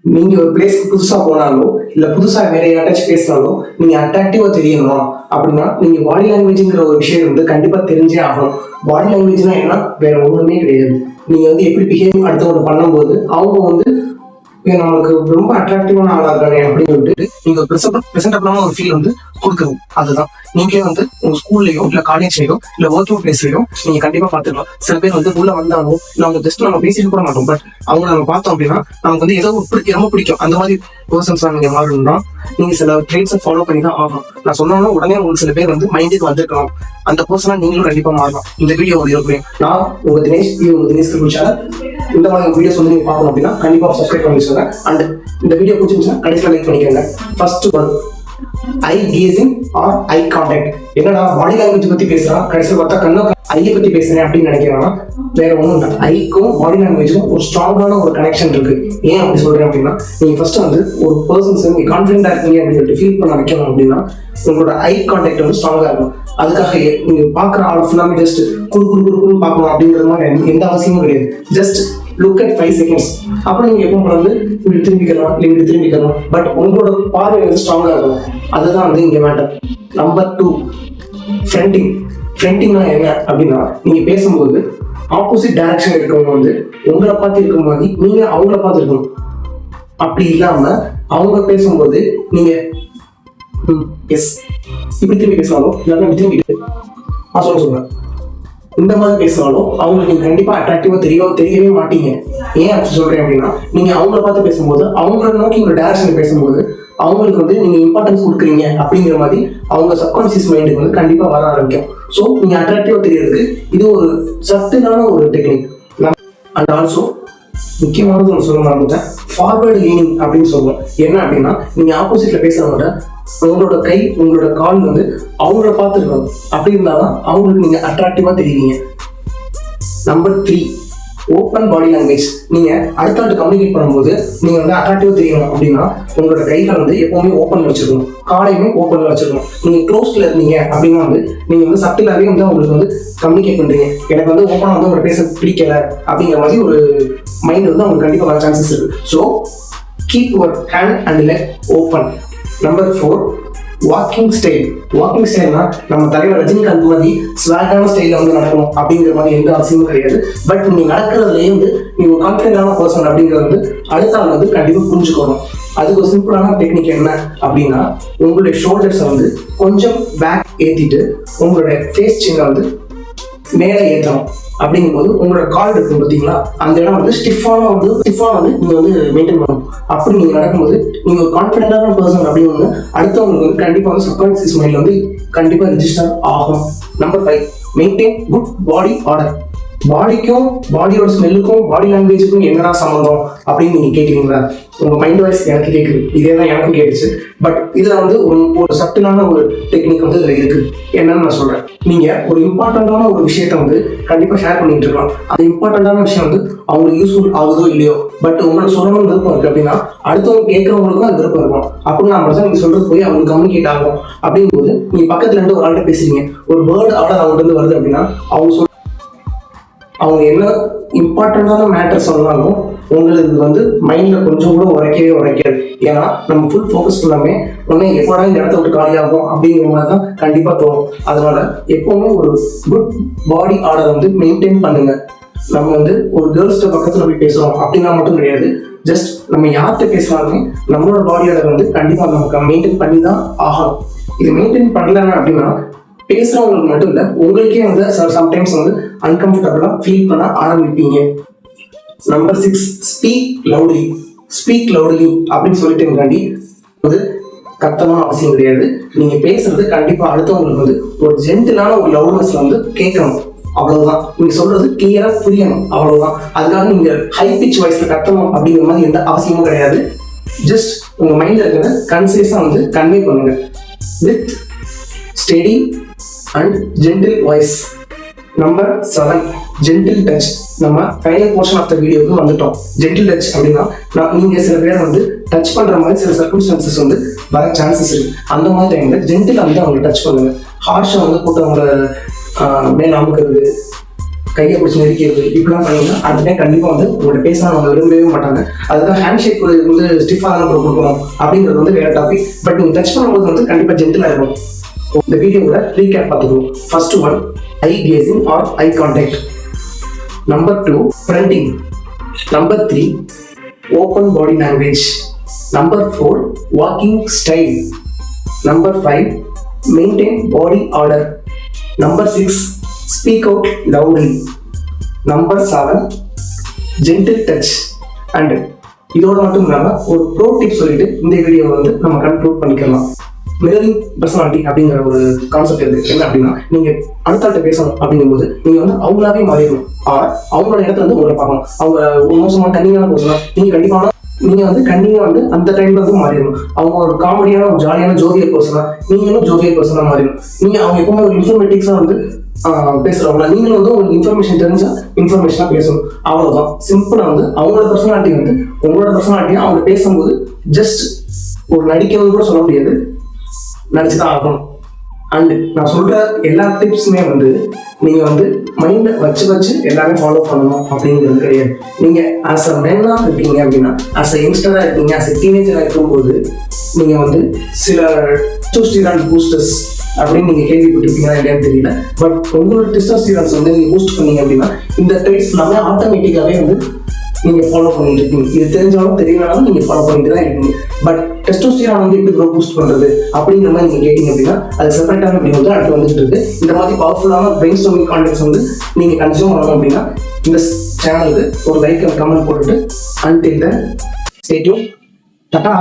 நீங்க ஒரு பிளேஸ்க்கு புதுசா போனாலோ இல்ல புதுசா வேற யாராச்சும் பேசினாலோ நீங்க அட்ராக்டிவா தெரியணுமா அப்படின்னா நீங்க பாடி லாங்குவேஜ்ங்கிற ஒரு விஷயம் வந்து கண்டிப்பா தெரிஞ்சே ஆகணும். பாடி லாங்குவேஜ்னா என்ன, வேற ஒண்ணுமே கிடையாது. நீங்க வந்து எப்படி பிஹேவ் அடுத்தவங்க பண்ணும்போது அவங்க வந்து நம்மளுக்கு ரொம்ப அட்ராக்டிவான ஆளா இருக்கானே அப்படின்னு சொல்லிட்டு நீங்க பிரசன்டபிளான ஒரு ஃபீல் வந்து கொடுக்குறது. அதுதான் நீங்களே வந்து உங்க ஸ்கூல்லயோ இல்ல காலேஜ்லயோ இல்ல ஒர்க்கிங் பிளேஸ்லயோ நீங்க கண்டிப்பா பாத்துக்கலாம். சில பேர் வந்து உள்ள வந்தாலும் இல்ல அவங்க ஜஸ்ட் நம்ம பேசிட்டு கூட மாட்டோம், பட் அவங்க நம்ம பார்த்தோம் அப்படின்னா நமக்கு வந்து ஏதோ ரொம்ப பிடிக்கும். அந்த மாதிரி பர்சன்ஸ் நீங்க மாறணும்னா நீங்க சில ட்ரெயின்ஸை ஃபாலோ பண்ணி தான் ஆகணும். நான் சொன்னோம்னா உடனே உங்களுக்கு சில பேர் வந்து மைண்டுக்கு வந்திருக்கணும். அந்த பர்சனா நீங்களும் கண்டிப்பா மாறலாம். இந்த வீடியோ இருக்கிறேன் நான் உங்க தினேஷ், உங்க தினேஷ் சேனல். இந்த மாதிரி வீடியோஸ் வந்து நீங்க பார்க்கணும் அப்படின்னா கண்டிப்பா சப்ஸ்கிரைப் பண்ணி வச்சுக்கோங்க. அண்ட் இந்த வீடியோ பிடிச்சிருந்துச்சுன்னா கடைசியில் லைக் பண்ணிக்கோங்க. First one, eye casing or eye contact. என்னடா பாடி லாங்குவேஜ் பத்தி பேசுறான், கடைசியில் பார்த்தா கண்ணை ஐயை பத்தி பேசுறேன் அப்படின்னு நினைக்கிறேன்னா வேற ஒன்றும் இல்லை. ஐக்கும் பாடி லாங்குவேஜுக்கும் ஒரு ஸ்ட்ராங்கான ஒரு கனெக்ஷன் இருக்கு. ஏன் அப்படி சொல்றேன் அப்படின்னா நீங்க ஃபர்ஸ்ட் வந்து ஒரு பர்சன்ஸ் நீங்க கான்ஃபிடென்டா இருக்கீங்க அப்படின்னு சொல்லிட்டு ஃபீல் பண்ண வைக்கணும் அப்படின்னா உங்களோட ஐ கான்டாக்ட் வந்து ஸ்ட்ராங்கா இருக்கும். அதுக்காக நீங்க பாக்குற ஆள் ஃபுல்லாமே ஜஸ்ட் குறுக்குன்னு பார்க்கணும் அப்படிங்கிற மாதிரி எந்த அவசியமும் கிடையாது. Just look at 5 seconds. அப்புறம் நீங்க எப்போ வந்து இப்படி திரும்பிக்கலாம் இல்லை இப்படி திரும்பிக்கலாம், பட் உங்களோட பார்வை வந்து ஸ்ட்ராங்கா இருக்கும். அதுதான் வந்து இங்க மேட்டர். நம்பர் 2, ஃப்ரண்டிங். ஃப்ரண்டிங்னா என்ன அப்படின்னா நீங்க பேசும்போது ஆப்போசிட் டைரக்ஷன் இருக்கவங்க வந்து உங்களை பார்த்து இருக்கும் போது நீங்க அவங்கள பார்த்து இருக்கணும். அப்படி இல்லாம அவங்க பேசும்போது நீங்க எஸ் இப்படி திரும்பி பேசினாலும் இல்லைன்னா இப்படி திரும்பிட்டு சொல்லுங்க இந்த மாதிரி பேசினாலும் அவங்களுக்கு நீங்க கண்டிப்பா அட்ராக்டிவா தெரியவே மாட்டீங்க. ஏன் அப்படி சொல்றேன் அப்படின்னா நீங்க அவங்கள பார்த்து பேசும்போது அவங்கள நோக்கி ஒரு டைரக்ஷன் பேசும்போது அவங்களுக்கு வந்து நீங்க இம்பார்ட்டன்ஸ் கொடுக்குறீங்க அப்படிங்கிற மாதிரி அவங்க சப்கான்சியஸ் மைண்டுக்கு வந்து கண்டிப்பா வர ஆரம்பிக்கும். ஸோ நீங்க அட்ராக்டிவா தெரியறதுக்கு இது ஒரு சத்துனான ஒரு டெக்னிக். அண்ட் ஆல்சோ முக்கியமானது ஒன்று சொல்ல மறந்துட்டேன், ஃபார்வர்டு லீனிங் அப்படின்னு சொல்லுவோம். என்ன அப்படின்னா நீங்க ஆப்போசிட்ல பேசுறவங்க உங்களோட கை உங்களோட கால் வந்து அவங்கள பார்த்துருக்கணும். அப்படி இருந்தாதான் அவங்களுக்கு நீங்க அட்ராக்டிவா தெரியுவீங்க. Number 3, open body language. நீங்க அடுத்த கம்யூனிகேட் பண்ணும்போது நீங்க வந்து அட்ராக்டிவா தெரியணும் அப்படின்னா உங்களோட கைகளை வந்து எப்பவுமே ஓப்பன்ல வச்சிருக்கணும், காலையுமே ஓப்பன்ல வச்சிருக்கணும். நீங்க க்ளோஸ்ல இருந்தீங்க அப்படின்னா வந்து நீங்க வந்து சட்டிலாவே வந்து உங்களுக்கு வந்து கம்யூனிகேட் பண்றீங்க. எனக்கு வந்து ஓப்பனா வந்து ஒரு பேச பிடிக்கல அப்படிங்கிற மாதிரி ஒரு மைண்ட் வந்து உங்களுக்கு கண்டிப்பா வர சான்சஸ் இருக்கு. So keep your hand and leg open. Number 4, walking style. Walking ஸ்டைல்னா நம்ம தலைவர் ரஜினிகாந்த் மாதிரி ஸ்வாகான ஸ்டைல வந்து நடக்கணும் அப்படிங்கிற மாதிரி எந்த அவசியமும் கிடையாது. பட் நீங்க நடக்கிறதுலேயே வந்து நீங்க ஒரு கான்ஃபிடென்டான பர்சன் அப்படிங்கிறது வந்து அடுத்த ஆள் வந்து கண்டிப்பா புரிஞ்சுக்கணும். அதுக்கு ஒரு சிம்பிளான டெக்னிக் என்ன அப்படின்னா உங்களுடைய ஷோல்டர்ஸை வந்து கொஞ்சம் பேக் ஏற்றிட்டு உங்களுடைய ஃபேஸ் சின்ன வந்து மேலே ஏற்றணும். அப்படிங்கும்போது உங்களோட கால் இருக்கும் பார்த்தீங்களா, அந்த இடம் வந்து ஸ்டிஃபான வந்து நீங்க வந்து மெயின்டைன் பண்ணணும். அப்படி நீங்க நடக்கும்போது நீங்க ஒரு கான்ஃபிடென்டான பர்சன் அப்படின்னு அடுத்தவங்களுக்கு வந்து கண்டிப்பா வந்து சப்கான்சியஸ் மைண்ட்ல வந்து கண்டிப்பா ரெஜிஸ்டர் ஆகும். Number 5, maintain good body order. பாடிக்கும் பாடியோட ஸ்மெல்லுக்கும் பாடி லாங்குவேஜுக்கும் என்னடா சம்மந்தம் அப்படின்னு நீங்க கேட்குறீங்களா? உங்க மைண்ட் வாய்ஸ் எனக்கு கேட்குது, இதே தான் எனக்கும் கேட்டுச்சு. பட் இதுல வந்து ஒரு சட்டிலான ஒரு டெக்னிக் வந்து இதுல இருக்கு. என்னன்னு நான் சொல்றேன். நீங்க ஒரு இம்பார்ட்டன்டான ஒரு விஷயத்த வந்து கண்டிப்பா ஷேர் பண்ணிட்டு இருக்கலாம். அந்த இம்பார்ட்டன்டான விஷயம் வந்து அவங்களுக்கு யூஸ்ஃபுல் ஆகுதோ இல்லையோ, பட் உங்களுக்கு சொல்லணும்னு விருப்பம் இருக்கு அப்படின்னா அடுத்தவங்க கேட்கறவங்களுக்கும் அது விருப்பம் இருக்கும். அப்படின்னா மட்டும் நீங்க சொல்றது போய் அவங்களுக்கு கம்யூனிகேட் ஆகும். அப்படிங்கும்போது நீங்க பக்கத்துல இருந்து ஒரு ஆள்கிட்ட பேசுறீங்க, ஒரு பேர்டு ஆர்டர் அவங்ககிட்ட இருந்து வருது அப்படின்னா அவங்க என்ன இம்பார்ட்டன்டான மேட்டர் சொன்னாலும் உங்களுக்கு வந்து மைண்ட்ல கொஞ்சம் கூட உரைக்காது. ஏன்னா நம்ம ஃபுல் ஃபோக்கஸ் பண்ணாமே உடனே எப்படா இந்த இடத்த விட்டு காலியாகும் அப்படிங்கிற மாதிரி தான் கண்டிப்பா தோணும். அதனால எப்பவுமே ஒரு குட் பாடி ஆர்டரை வந்து மெயின்டைன் பண்ணுங்க. நம்ம வந்து ஒரு கேர்ள்ஸ்ட பக்கத்துல போய் பேசுறோம் அப்படின்னா மட்டும் கிடையாது, ஜஸ்ட் நம்ம யார்கிட்ட பேசினாலுமே நம்மளோட பாடி ஆர்டர் வந்து கண்டிப்பா நமக்கு மெயின்டைன் பண்ணி தான் ஆகணும். இது மெயின்டைன் பண்ணலன்னா அப்படின்னா பேசுறவங்களுக்கு மட்டும் இல்ல உங்களுக்கே வந்து சம்டைம்ஸ் வந்து அன்கம்ஃபர்டபுளா ஃபீல் பண்ண ஆரம்பிப்பீங்க. Number 6, speak loudly. Speak loudly அப்படின்னு சொல்லிட்டு வந்து கத்தணும்னு அவசியம் கிடையாது. நீங்க பேசுறது கண்டிப்பா அடுத்தவங்களுக்கு வந்து ஒரு ஜென்டிலான ஒரு லவுட்னஸ்ல வந்து கேட்கணும். அவ்வளவுதான். நீங்க சொல்றது கிளியரா புரியணும், அவ்வளவுதான். அதுக்காக நீங்க ஹை பிச் வாய்ஸ்ல கத்தணும் அப்படிங்கிற மாதிரி எந்த அவசியமும் கிடையாது. ஜஸ்ட் உங்க மைண்ட்ல இருக்கிற கன்சைஸா வந்து கன்வே பண்ணுங்க with steady and gentle voice. Number 7, gentle touch. நம்ம ஃபைனல் போர்ஷன் ஆஃப் த வீடியோக்கு வந்துட்டோம். ஜென்டில் டச் அப்படின்னா நீங்க சில பேர் வந்து டச் பண்ற மாதிரி சில சர்க்கம்ஸ்டான்சஸ் வந்து வர சான்சஸ் இருக்கு. அந்த மாதிரி டைம்ல ஜென்டில் வந்து அவங்க டச் பண்ணுங்க. ஹார்ஷா வந்து போட்டு அவங்கள மேல அமுக்கிறது, கையை பிடிச்சி நெருக்கிறது இப்படிலாம் பண்ணீங்கன்னா அந்த டைம் கண்டிப்பாக வந்து உங்களோட பேசலாம் அவங்க விரும்பவே மாட்டாங்க. அதுதான் ஹேண்ட் ஷேக் வந்து ஸ்டிஃபாக தான் கொடுக்கணும் அப்படிங்கிறது வந்து வேற டாபிக். பட் நீங்கள் டச் பண்ணும்போது வந்து கண்டிப்பாக ஜென்டிலாக இருக்கும். இந்த வீடியோவோட ரீகேப் பார்த்துக்கணும். First one, eye casing or eye contact. Number 2, fronting. Number 3, open body language. Number 4, walking style. Number 5, maintain body order. Number 6, speak out loudly. Number 7, gentle touch. And இதோட மட்டும் இல்லாமல் ஒரு ப்ரோ டிப் சொல்லிட்டு இந்த வீடியோவை வந்து நம்ம கன்க்ளூட் பண்ணிக்கலாம். மிரரிங் பர்சனாலிட்டி அப்படிங்கிற ஒரு கான்செப்ட் இருக்கு. என்ன அப்படின்னா, நீங்க அடுத்த பேசணும் அப்படிங்கும்போது நீங்க வந்து அவங்களாவே மாறிடணும். அவங்களோட இடத்துல வந்து உங்களை பார்க்கணும். அவங்க மோசமான கன்னிங்கான பேசணும், நீங்க கண்டிப்பான நீங்க வந்து கண்டிப்பா வந்து அந்த டைம்ல வந்து மாறிடணும். அவங்க ஒரு காமெடியான ஒரு ஜாலியான ஜோவியல் பர்சனா, நீங்களும் ஜோவியல் பர்சனா மாறிடும். நீங்க அவங்க எப்பவுமே ஒரு இன்ஃபர்மேட்டிவ்ஸா வந்து பேசுறவங்களா, நீங்களும் வந்து உங்களுக்கு இன்ஃபர்மேஷன் தெரிஞ்சா இன்ஃபர்மேஷனா பேசணும். அவ்வளவுதான். சிம்பிளா வந்து அவங்களோட பர்சனாலிட்டி வந்து உங்களோட பர்சனாலிட்டியா அவங்க பேசும்போது ஜஸ்ட் ஒரு நடிக்கணும்னு கூட சொல்ல முடியாது, நடிச்சுதான் ஆகணும். அண்ட் நான் சொல்ற எல்லா டிப்ஸுமே வந்து நீங்க வந்து மைண்ட வச்சு எல்லாமே ஃபாலோ பண்ணணும் அப்படிங்கிறது கிடையாது. நீங்க ஆஸ் அ மென்னா இருக்கீங்க அப்படின்னா, ஆஸ் அ யங்ஸ்டரா இருக்கீங்க, ஆஸ் அ டீனேஜரா இருக்கும்போது நீங்க வந்து சில டெஸ்டோஸ்டிரான் பூஸ்டர்ஸ் அப்படின்னு நீங்க கேள்விப்பட்டிருப்பீங்களா இல்லையான்னு தெரியல. பட் உங்களோட டெஸ்டோஸ்டிரான்ஸ் வந்து நீங்க பூஸ்ட் பண்ணீங்க அப்படின்னா இந்த ட்ரைட்ஸ் எல்லாமே ஆட்டோமேட்டிக்காவே வந்து நீங்க ஃபாலோ பண்ணிட்டு இருக்கீங்க. இது தெரிஞ்சாலும் தெரியலனாலும் நீங்க ஃபாலோ பண்ணிட்டு தான் இருக்கீங்க. பட் டெஸ்டோஸ்டிரான் வந்து எப்படி பூஸ்ட் பண்றது அப்படிங்கிற மாதிரி நீங்க கேட்டீங்க அப்படின்னா அது செப்பரேட்டான வீடியோ வந்து அடுத்து வந்துட்டு இருக்கு. இந்த மாதிரி பவர்ஃபுல்லான பிரெயின் ஸ்டார்மிங் கான்டென்ட்ஸ் வந்து நீங்க கன்சியூம் பண்ணணும் அப்படின்னா இந்த சேனலுக்கு ஒரு லைக் அண்ட் கமெண்ட் போட்டுட்டு until then stay tuned. Tata.